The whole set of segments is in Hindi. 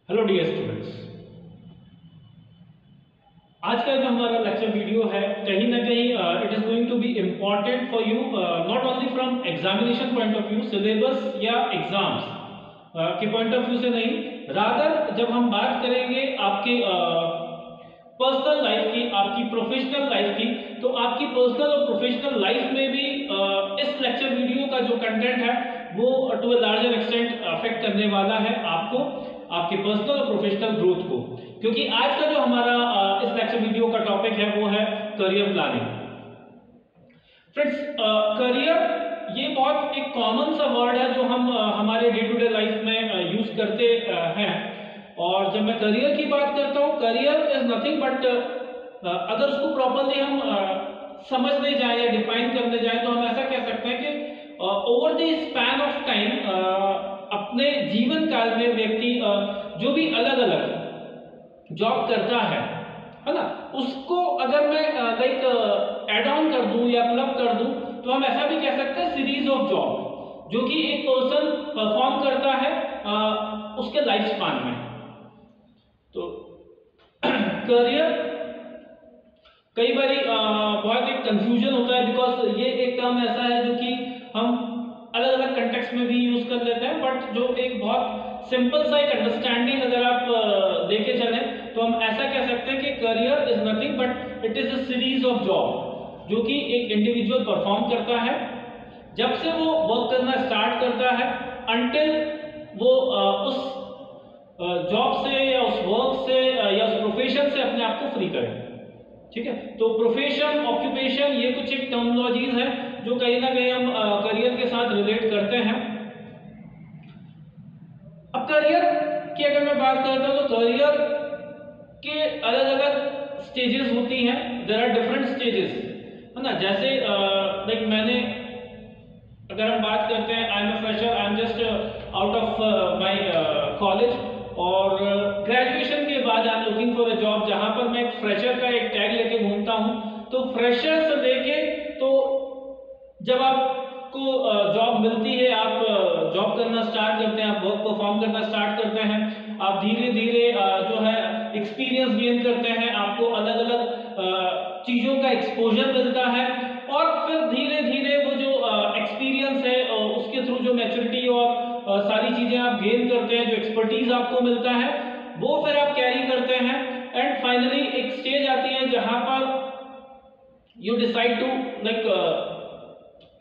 हेलो डियर स्टूडेंट्स, आज का जो हमारा लेक्चर वीडियो है कहीं ना कहीं it is going to be important for you, not only from examination point of view, syllabus या एग्जाम्स के पॉइंट ऑफ व्यू से नहीं, रादर जब हम बात करेंगे आपके पर्सनल लाइफ की, आपकी प्रोफेशनल लाइफ की, तो आपकी पर्सनल और प्रोफेशनल लाइफ में भी इस लेक्चर वीडियो का जो कंटेंट है वो to a larger extent affect करने वाला है आपको, आपके पर्सनल और प्रोफेशनल ग्रोथ को। क्योंकि आज का जो हमारा इस लेक्चर वीडियो का टॉपिक है वो है करियर प्लानिंग। फ्रेंड्स, करियर ये बहुत एक कॉमन सा वर्ड है जो हम हमारे डे टू डे लाइफ में यूज करते हैं। और जब मैं करियर की बात करता हूँ, करियर इज नथिंग बट अगर उसको प्रॉपरली हम समझने जाए या डिफाइन करने जाए तो हम ऐसा कह सकते हैं कि over the span of time, अपने जीवन काल में व्यक्ति जो भी अलग अलग जॉब करता है ना, उसको अगर मैं लाइक एड ऑन कर दूं या क्लब कर दूं तो हम ऐसा भी कह सकते हैं सीरीज ऑफ जॉब जो कि एक पर्सन परफॉर्म करता है उसके लाइफ स्पान में। तो करियर कई बार बहुत एक कंफ्यूजन होता है, बिकॉज ये एक टर्म ऐसा है जो कि हम अलग अलग कंटेक्स्ट में भी यूज कर लेते हैं, बट जो एक बहुत सिंपल सा एक अंडरस्टैंडिंग अगर आप लेके चले तो हम ऐसा कह सकते हैं कि career is nothing but it is a series of job जो कि एक इंडिविजुअल परफॉर्म करता है जब से वो वर्क करना स्टार्ट करता है अनटिल वो उस जॉब से या उस वर्क से या उस प्रोफेशन से अपने आप को फ्री करे। ठीक है, तो प्रोफेशन, ऑक्यूपेशन, ये कुछ एक टर्मिनोलॉजीज है जो कहीं ना कहीं हम करियर के साथ रिलेट करते हैं। अब करियर की अगर मैं बात करता हूं तो करियर के अलग अलग स्टेजेस होती हैं, देयर आर डिफरेंट स्टेजेस, है ना। जैसे लाइक मैंने अगर हम बात करते हैं, I am a fresher, I am just out of my college और ग्रेजुएशन के बाद I am looking for a job, जहां पर मैं एक फ्रेशर का एक टैग लेके घूमता हूं। तो फ्रेशर से लेके तो जब आपको जॉब मिलती है, आप जॉब करना स्टार्ट करते हैं, आप वर्क परफॉर्म करना स्टार्ट करते हैं, आप धीरे धीरे जो है एक्सपीरियंस गेन करते हैं, आपको अलग अलग चीजों का एक्सपोजर मिलता है और फिर धीरे धीरे वो जो एक्सपीरियंस है उसके थ्रू जो मैच्योरिटी और सारी चीजें आप गेन करते हैं, जो एक्सपर्टीज आपको मिलता है वो फिर आप कैरी करते हैं एंड फाइनली एक स्टेज आती है जहां पर you decide to like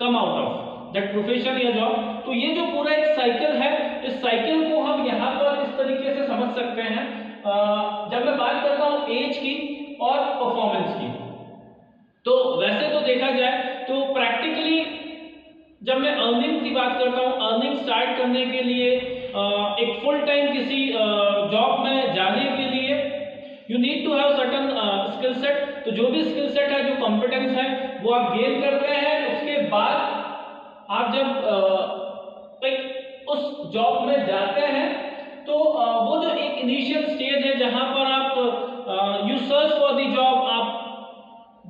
come out of that profession या जॉब। तो ये जो पूरा एक साइकिल है, इस साइकिल को हम यहाँ पर इस तरीके से समझ सकते हैं। जब मैं बात करता हूँ एज की और परफॉर्मेंस की, तो वैसे तो देखा जाए तो प्रैक्टिकली जब मैं अर्निंग की बात करता हूँ, अर्निंग स्टार्ट करने के लिए एक फुल टाइम किसी जॉब में जाने के लिए you need to have certain skill set. तो जो भी स्किल सेट है, जो कॉम्पिटेंस है, वो आप गेन करते हैं। उसके बाद आप जब उस जॉब में जाते हैं तो वो जो एक इनिशियल स्टेज है जहां पर आप you search for the job, आप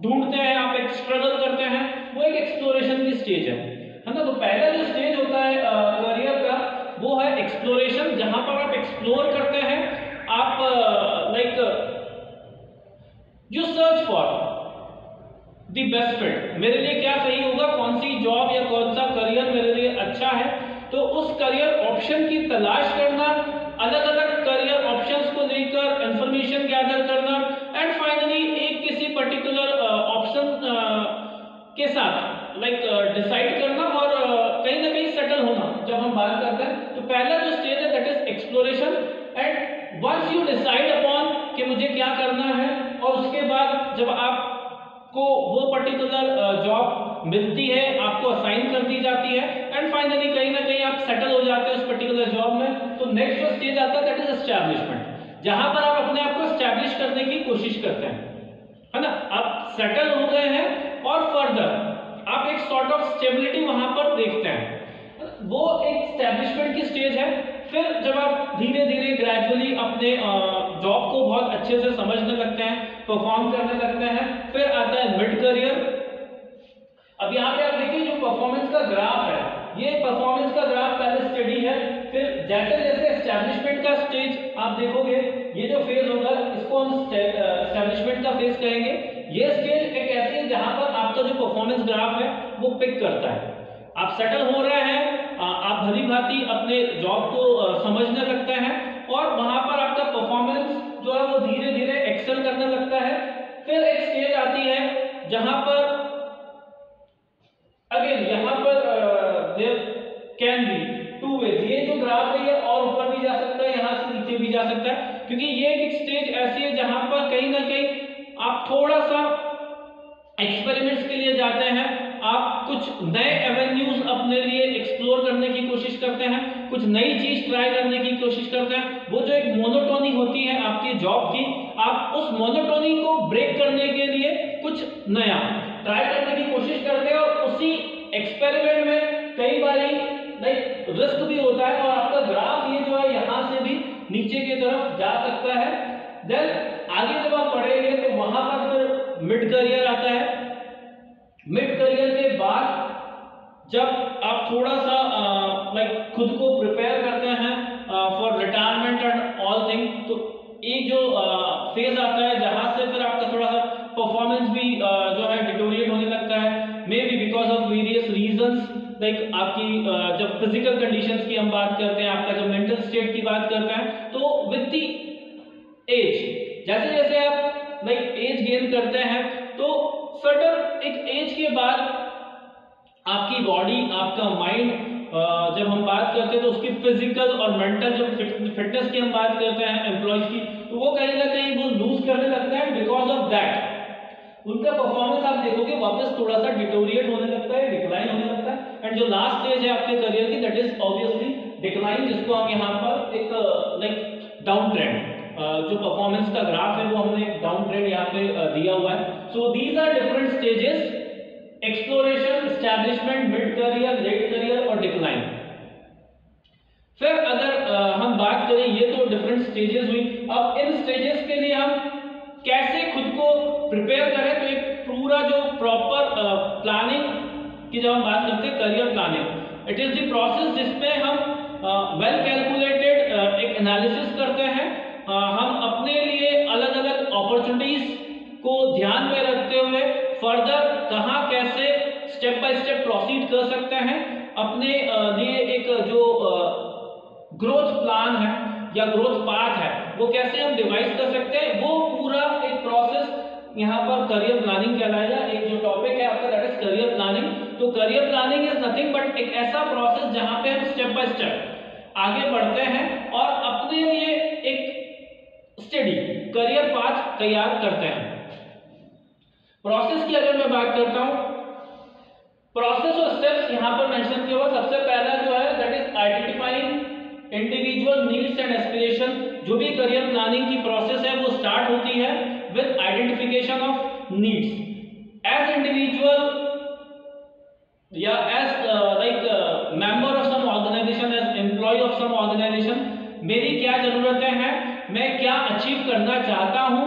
ढूंढते हैं, आप एक स्ट्रगल करते हैं, वो एक एक्सप्लोरेशन की स्टेज है ना। तो पहला जो स्टेज होता है करियर का वो है एक्सप्लोरेशन, जहां पर आप एक्सप्लोर करते हैं, आप like you search for the best fit, मेरे लिए क्या सही होगा, कौन सी जॉब या कौन सा करियर मेरे लिए अच्छा है। तो उस करियर ऑप्शन की तलाश करना, अलग अलग करियर ऑप्शंस को लेकर इंफॉर्मेशन गैदर करना एंड फाइनली एक किसी पर्टिकुलर ऑप्शन के साथ लाइक डिसाइड करना और कहीं ना कहीं सेटल होना। जब हम बात करते हैं तो पहला जो स्टेज है that is exploration and once you decide upon कि मुझे क्या करना है और उसके बाद जब आपको वो पर्टिकुलर जॉब मिलती है, आपको असाइन कर दी जाती है एंड फाइनली कहीं ना कहीं आप सेटल हो जाते हैं उस पर्टिकुलर जॉब में, तो नेक्स्ट जो स्टेज आता है दैट इज एस्टैब्लिशमेंट, जहां पर आप अपने आप को एस्टैब्लिश करने की कोशिश करते हैं, है ना। आप सेटल हो गए हैं और फर्दर आप एक सॉर्ट ऑफ स्टेबिलिटी वहां पर देखते हैं, वो एक एस्टैब्लिशमेंट की स्टेज है। फिर जब आप धीरे धीरे ग्रेजुअली अपने जॉब को बहुत अच्छे से समझने लगते हैं, परफॉर्म करने लगते हैं, फिर आता है मिड करियर। अब यहाँ पे आप देखिए जो परफॉर्मेंस का ग्राफ है, ये परफॉर्मेंस का ग्राफ पहले स्टडी है, फिर जैसे जैसे एस्टैब्लिशमेंट का स्टेज आप देखोगे, ये जो फेज होगा इसको हम एस्टैब्लिशमेंट का फेज कहेंगे। ये स्टेज एक ऐसी है जहां पर आपका जो परफॉर्मेंस ग्राफ है वो पिक करता है, आप सेटल हो रहे हैं, आप भली भांति अपने जॉब को समझने लगते हैं और वहां पर आपका परफॉर्मेंस जो है वो धीरे धीरे एक्सेल करने लगता है। फिर एक स्टेज आती है जहां पर अगेन यहां पर there can be two ways, ये जो ग्राफ है ये और ऊपर भी जा सकता है, यहां से नीचे भी जा सकता है, क्योंकि ये एक स्टेज ऐसी है जहां पर कहीं ना कहीं आप थोड़ा सा एक्सपेरिमेंट्स के लिए जाते हैं, आप कुछ नए एवेन्यूज अपने लिए एक्सप्लोर करने की कोशिश करते हैं, कुछ नई चीज ट्राई करने की कोशिश करते हैं। वो जो एक मोनोटोनी होती है आपकी जॉब की, आप उस मोनोटोनी को ब्रेक करने के लिए कुछ नया ट्राई करने की कोशिश करते हैं और उसी एक्सपेरिमेंट में कई बारी लाइक रिस्क भी होता है और आपका ग्राफ ये जो है यहां से भी नीचे की तरफ जा सकता है। देन आगे जब आप पढ़ेंगे तो वहां पर फिर मिड करियर आता है। मिड करियर के बाद जब आप थोड़ा सा लाइक खुद को प्रिपेयर करते हैं for retirement and all thing, तो एक जो फेज आता है जहां से फिर आपका थोड़ा सा परफॉर्मेंस भी जो है डिटोरिएट होने लगता है, may be because of various reasons, like आपकी जब फिजिकल कंडीशंस की हम बात करते हैं, आपका जब मेंटल स्टेट की बात करते हैं, तो विद द एज जैसे जैसे आप लाइक एज गेन करते हैं तो सर्टेन एक एज के बाद आपकी बॉडी, आपका माइंड, जब हम बात करते हैं तो उसकी फिजिकल और मेंटल जब फिटनेस की हम बात करते हैं एम्प्लॉयज की, तो वो कहीं ना कहीं वो लूज करने लगता है। बिकॉज ऑफ दैट उनका परफॉर्मेंस आप देखोगे वापस थोड़ा सा डिटोरिएट होने लगता है, डिक्लाइन होने लगता है। एंड जो लास्ट स्टेज है आपके करियर की, दैट इज ऑब्वियसली डिक्लाइन, जिसको हम यहाँ पर एक लाइक डाउन ट्रेंड, जो परफॉर्मेंस का ग्राफ है वो हमने एक डाउन ट्रेंड यहाँ पे दिया हुआ है। So these are different stages: exploration, establishment, mid career, late career और डिक्लाइन। फिर अगर हम बात करें, ये तो डिफरेंट स्टेजेस हुई, अब इन स्टेजेस के लिए हम कैसे खुद को प्रिपेयर करें, तो एक पूरा जो प्रॉपर प्लानिंग की जब हम बात करते हैं, career planning, it is the process जिसमें हम वेल कैलकुलेटेड एक एनालिसिस करते हैं, हम अपने लिए अलग अलग अपॉर्चुनिटीज को ध्यान में रखते हुए फर्दर कहां कैसे स्टेप बाय स्टेप प्रोसीड कर सकते हैं, अपने लिए एक जो ग्रोथ प्लान है या ग्रोथ पाथ है वो कैसे हम डिवाइस कर सकते हैं, वो पूरा एक प्रोसेस यहाँ पर करियर प्लानिंग कहलाएगा। एक जो टॉपिक है आपका दैट इज करियर प्लानिंग। तो career planning is nothing but एक ऐसा प्रोसेस जहां पे हम स्टेप बाय स्टेप आगे बढ़ते हैं और अपने लिए एक स्टडी करियर पाथ तैयार करते हैं। प्रोसेस की अगर मैं बात करता हूं, प्रोसेस और स्टेप्स यहां पर मेंशन किया हुआ। सबसे पहला जो है that is identifying individual needs and aspiration. जो भी करियर प्लानिंग की प्रोसेस है वो स्टार्ट होती है with identification of needs as individual या as like member of some organisation, as employ of some organisation. मेरी क्या जरूरतें हैं, मैं क्या अचीव करना चाहता हूं,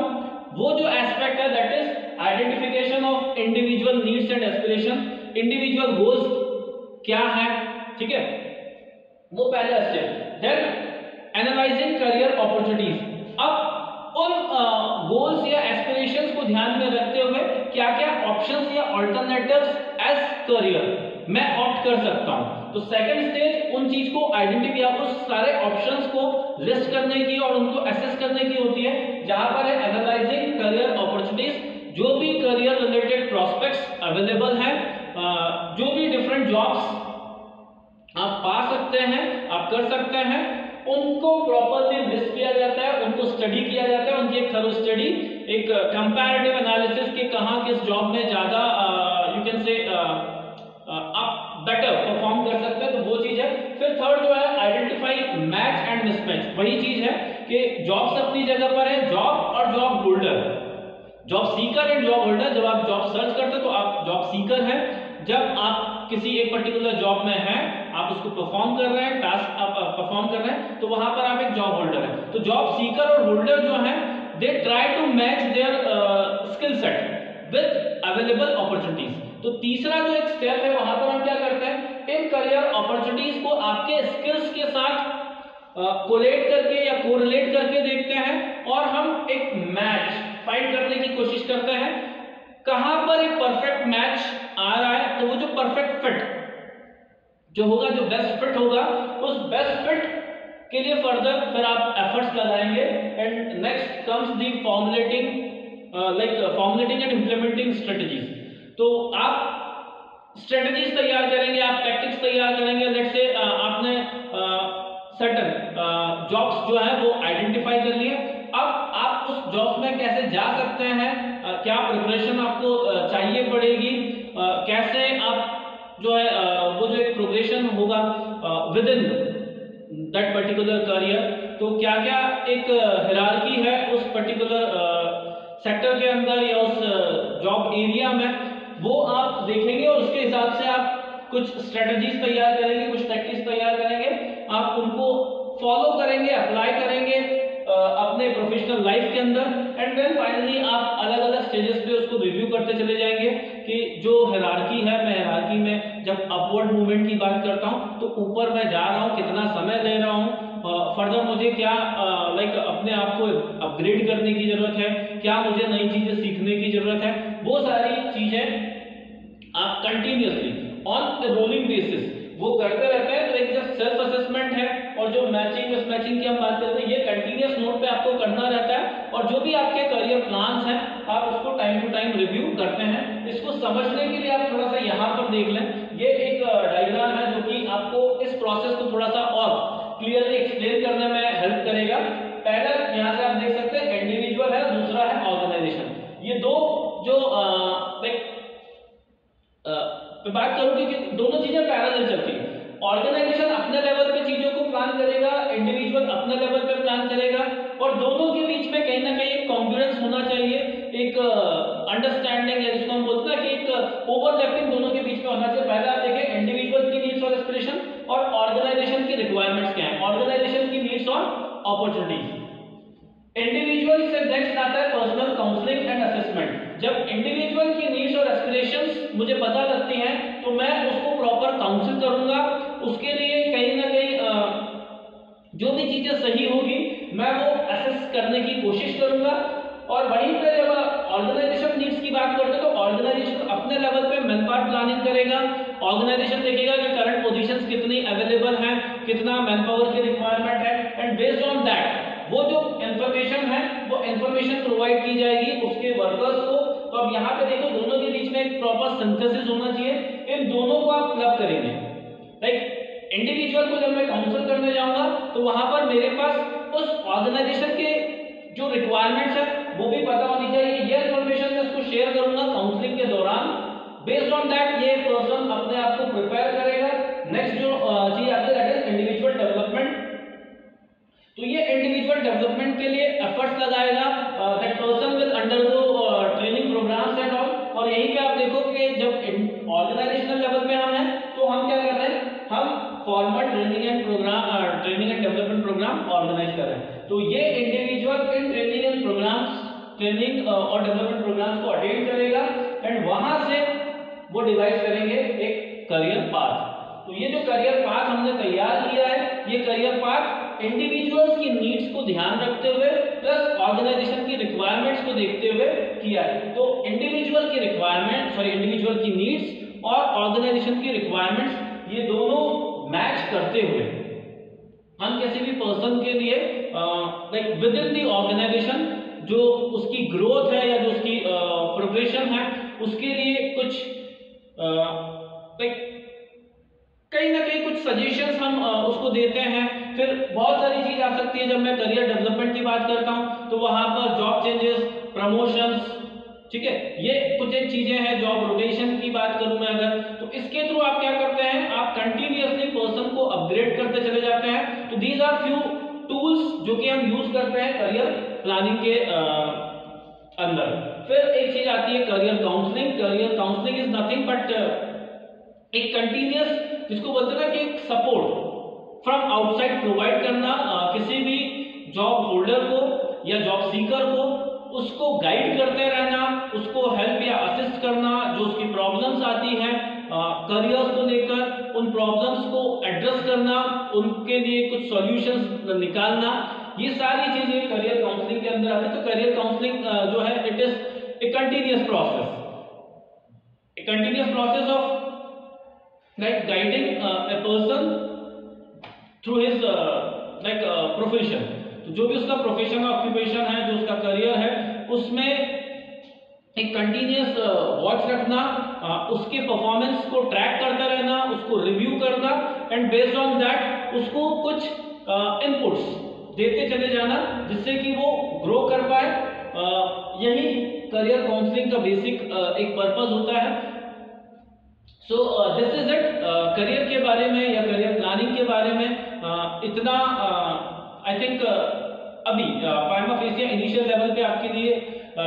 वो जो एस्पेक्ट है that is identification of individual needs and aspiration. Individual goals क्या है, ठीक है, वो पहला step. Then analysing career opportunities. अब उन गोल्स या एस्पिरेशंस को ध्यान में रखते हुए क्या क्या ऑप्शंस या अल्टरनेटिव्स एज करियर मैं ऑप्ट कर सकता हूं। तो सेकंड स्टेज उन चीज को आइडेंटिफाई या उस सारे ऑप्शंस को लिस्ट करने की और उनको एसेस करने की होती है, जहां पर है एनालाइजिंग करियर अपॉर्चुनिटीज। जो भी करियर रिलेटेड प्रोस्पेक्ट्स अवेलेबल हैं, जो भी डिफरेंट जॉब्स आप पा सकते हैं, आप कर सकते हैं, उनको प्रॉपर्ली लिस्ट किया जाता है, उनको स्टडी किया जाता है, उनकी एक थरो स्टडी, एक कंपैरेटिव एनालिसिस कि कहां किस जॉब में ज्यादा यू कैन से आप बेटर परफॉर्म कर सकते हैं, तो वो चीज है। फिर थर्ड जो है आइडेंटिफाई मैच एंड मिसमैच। वही चीज है कि जॉब्स अपनी जगह पर है, जॉब और job holder, job seeker and job holder. जब आप जॉब सर्च करते हो तो आप जॉब सीकर हैं, जब आप किसी एक पर्टिकुलर जॉब में हैं, आप उसको परफॉर्म कर रहे हैं, टास्क आप परफॉर्म कर रहे हैं, तो वहां पर आप एक जॉब होल्डर हैं। तो जॉब सीकर और होल्डर जो हैं they try to match their skill set with available opportunities. तो तीसरा जो एक स्टेप है वहां पर हम क्या करते हैं, इन करियर अपॉर्चुनिटीज को आपके स्किल्स के साथ कोलेट करके या कोरिलेट करके देखते हैं और हम एक मैच फाइंड करने की कोशिश करते हैं कहां पर एक परफेक्ट मैच आ रहा है। तो वो जो परफेक्ट फिट जो होगा, जो बेस्ट फिट होगा, उस बेस्ट फिट के लिए फर्दर फिर आप एफर्ट्स लगाएंगे। And next comes the formulating formulating and implementing strategies. तो आप स्ट्रेटजीज तैयार करेंगे, आप टैक्टिक्स तैयार करेंगे। लेट्स से आपने सर्टेन जॉब्स जो है वो आइडेंटिफाई कर लिए। अब आप उस जॉब्स में कैसे जा सकते हैं, क्या प्रिपरेशन आपको चाहिए पड़ेगी, कैसे आप जो है वो जो एक प्रोग्रेशन होगा with in that particular career, तो क्या क्या एक हायरार्की है उस पर्टिकुलर सेक्टर के अंदर या उस जॉब एरिया में, वो आप देखेंगे और उसके हिसाब से आप कुछ स्ट्रेटजीज तैयार करेंगे, कुछ टैक्टिक्स तैयार करेंगे, आप उनको फॉलो करेंगे, अप्लाई करेंगे अपने प्रोफेशनल लाइफ के अंदर। एंड देन फाइनली आप अलग अलग स्टेजेस पे उसको रिव्यू करते चले जाएंगे कि जो हायरार्की है, मैं हायरार्की में जब अपवर्ड मूवमेंट की बात करता हूं तो ऊपर मैं जा रहा हूं, कितना समय ले रहा हूं, फर्दर मुझे क्या अपने आप को अपग्रेड करने की जरूरत है, क्या मुझे नई चीजें सीखने की जरूरत है, वो सारी चीजें आप कंटिन्यूअसली ऑन रोलिंग बेसिस वो करते रहते हैं। तो एक जस्ट सेल्फ असेसमेंट है और जो मैचिंग मिसमैचिंग की हम बात करते हैं, ये कंटिन्यूअस नोट पे आपको करना रहता है। और जो भी आपके करियर प्लान्स हैं आप उसको टाइम टू टाइम रिव्यू करते हैं। इसको समझने के लिए आप थोड़ा सा यहाँ पर देख लें, ये एक डायग्राम है जो कि आपको इस प्रोसेस को थोड़ा सा और क्लियरली एक्सप्लेन करने में हेल्प करेगा। पहला यहाँ से आप देख सकते हैं इंडिविजुअल है, दूसरा है ऑर्गेनाइजेशन। ये दो जो बात करूं कि दोनों चीजें पैरेलल चलती हैं। ऑर्गेनाइजेशन अपने लेवल पे चीजों को प्लान करेगा, इंडिविजुअल अपने लेवल पे प्लान करेगा, और दोनों के बीच में कहीं ना कहीं एक कॉन्ग्रुएंस होना चाहिए, एक अंडरस्टैंडिंग है जिसको हम बोलते हैं कि एक ओवरलैपिंग दोनों के बीच में होना चाहिए। पहले आप देखें इंडिविजुअल की नीड्स और एस्पिरेशन और ऑर्गेनाइजेशन की रिक्वायरमेंट्स क्या है, ऑर्गेनाइजेशन की नीड्स और अपॉर्चुनिटीज। इंडिविजुअल से नेक्स्ट आता है पर्सनल काउंसलिंग एंड असेसमेंट। जब इंडिविजुअल की नीड्स और एस्पिरेशंस मुझे पता लगती हैं तो मैं उसको प्रॉपर काउंसिल करूंगा, उसके लिए कहीं ना कहीं जो भी चीजें सही होगी मैं वो असेस करने की कोशिश करूंगा। और वहीं पे जब ऑर्गेनाइजेशन नीड्स की बात करते हैं तो ऑर्गेनाइजेशन अपने लेवल पे मैन पावर प्लानिंग करेगा। ऑर्गेनाइजेशन देखेगा कि करंट पोजीशंस कितनी अवेलेबल हैं, कितना मैन पावर की रिक्वायरमेंट है, एंड बेस्ड ऑन दैट वो जो इंफॉर्मेशन है वो इंफॉर्मेशन प्रोवाइड की जाएगी उसके वर्कर्स को। तो अब यहाँ पे देखो दोनों के बीच में एक प्रॉपर सिंथेसिस होना चाहिए, इन दोनों को आप क्लब करेंगे। लाइक इंडिविजुअल को जब मैं काउंसिल करने जाऊंगा तो वहां पर मेरे पास उस ऑर्गेनाइजेशन के जो रिक्वायरमेंट्स है वो भी पता होनी चाहिए। ये इंफॉर्मेशन मैं उसको शेयर करूंगा काउंसलिंग के दौरान। बेस्ड ऑन दैट ये पर्सन अपने आप को प्रिपेयर करेगा। नेक्स्ट जो चीज आती है दैट इज इंडिविजुअल डेवलपमेंट। तो ये इंडिविजुअल डेवलपमेंट के लिए एफर्ट्स लगाएगा। That person will undergo training programmes and all. और यहीं पे आप देखो कि जब ऑर्गेनाइजेशनल लेवल पे हम हैं तो हम क्या कर रहे हैं, हम formal training and development program organize कर रहे हैं। तो ये individual in training and programs, training और डेवलपमेंट प्रोग्राम्स को अटेंड करेगा एंड वहां से वो डिवाइस करेंगे एक करियर पाथ। तो ये जो करियर पाथ हमने तैयार किया है, ये करियर पाथ इंडिविजुअल्स की नीड्स को ध्यान रखते हुए प्लस ऑर्गेनाइजेशन की रिक्वायरमेंट्स को देखते हुए किया है। तो इंडिविजुअल की इंडिविजुअल की नीड्स और ऑर्गेनाइजेशन की रिक्वायरमेंट्स ये दोनों मैच करते हुए हम किसी भी पर्सन के लिए like with in the organization जो उसकी ग्रोथ है या जो उसकी प्रोग्रेशन है उसके लिए कुछ लाइक कहीं ना कहीं कुछ सजेशंस हम उसको देते हैं। फिर बहुत सारी चीज आ सकती है। जब मैं करियर डेवलपमेंट की बात करता हूं तो वहां पर जॉब चेंजेस, प्रमोशंस, ठीक है, ये कुछ एक चीजें हैं। जॉब रोटेशन की बात करूं मैं अगर, तो इसके थ्रू आप क्या करते हैं, आप कंटिन्यूअसली पर्सन को अपग्रेड करते चले जाते हैं। तो दीज आर फ्यू टूल्स जो कि हम यूज करते हैं करियर प्लानिंग के अंदर। फिर एक चीज आती है career counselling. Career counselling is nothing but एक कंटिन्यूअस, जिसको बोलते हैं कि एक सपोर्ट फ्रॉम आउटसाइड प्रोवाइड करना किसी भी जॉब होल्डर को या जॉब सीकर को, उसको गाइड करते रहना, उसको हेल्प या असिस्ट करना, जो उसकी प्रॉब्लम्स आती हैं करियर्स को लेकर उन प्रॉब्लम्स को एड्रेस करना, उनके लिए कुछ सॉल्यूशंस निकालना, ये सारी चीजें करियर काउंसलिंग के अंदर आती है। तो करियर काउंसलिंग जो है it is a continuous process of like guiding a person through his profession. तो जो भी उसका प्रोफेशन ऑक्यूपेशन है, जो उसका करियर है, उसमें एक कंटिन्यूअस वॉच रखना, उसके परफॉर्मेंस को ट्रैक करता रहना, उसको रिव्यू करना एंड बेस्ड ऑन दैट उसको कुछ इनपुट्स देते चले जाना जिससे कि वो ग्रो कर पाए। यही करियर काउंसलिंग का बेसिक एक पर्पस होता है। So this is it career के बारे में या करियर प्लानिंग के बारे में इतना आई थिंक अभी प्राइमा फेसिया इनिशियल लेवल पे आपके लिए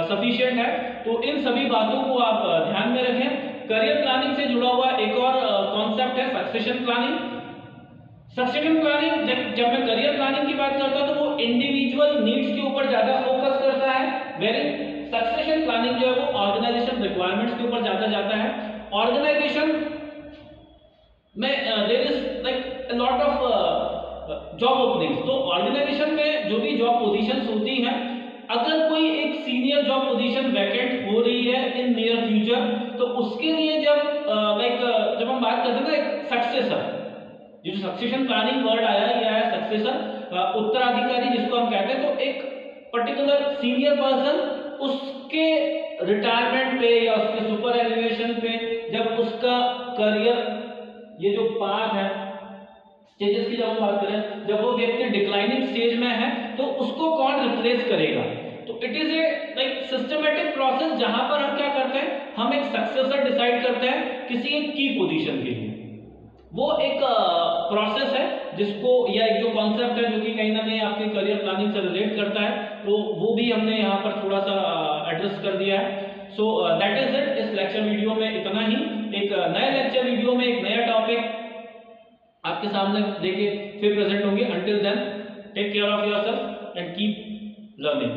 सफिशिएंट है। तो इन सभी बातों को आप ध्यान में रखें। करियर प्लानिंग से जुड़ा हुआ एक और कॉन्सेप्ट है सक्सेशन प्लानिंग। सक्सेशन प्लानिंग जब मैं करियर प्लानिंग की बात करता हूं तो वो इंडिविजुअल नीड्स के ऊपर ज्यादा फोकस करता है, वेरी सक्सेशन प्लानिंग जो है वो ऑर्गेनाइजेशन रिक्वायरमेंट्स के ऊपर ज्यादा जाता है। ऑर्गेनाइजेशन में there is like a lot of job openings. तो ऑर्गेनाइजेशन में जो भी जॉब पोजीशंस होती हैं, अगर कोई एक सीनियर जॉब पोजीशन वैकेंट हो रही है इन नियर फ्यूचर, तो उसके लिए जब हम बात करते हैं ना एक सक्सेसर, जो सक्सेशन प्लानिंग वर्ड आया यह है सक्सेसर, उत्तराधिकारी जिसको हम कहते हैं। तो एक पर्टिकुलर सीनियर पर्सन उसके रिटायरमेंट पे या उसके सुपर एलिवेशन पे जब उसका करियर ये जो पाथ है स्टेजेस की जब हम बात करें, जब वो व्यक्ति डिक्लाइनिंग स्टेज में है तो उसको कौन रिप्लेस करेगा। तो it is a like systematic process जहां पर हम क्या करते हैं, हम एक सक्सेसर डिसाइड करते हैं किसी एक की पोजीशन के लिए। वो एक प्रोसेस है जिसको या एक जो कॉन्सेप्ट है जो कि कहीं ना कहीं आपके करियर प्लानिंग से रिलेट करता है, तो वो भी हमने यहाँ पर थोड़ा सा एड्रेस कर दिया है। So that is it. इस लेक्चर वीडियो में इतना ही। एक नए लेक्चर वीडियो में एक नया टॉपिक आपके सामने लेके फिर प्रेजेंट होंगे। Until then take care of yourself and keep learning.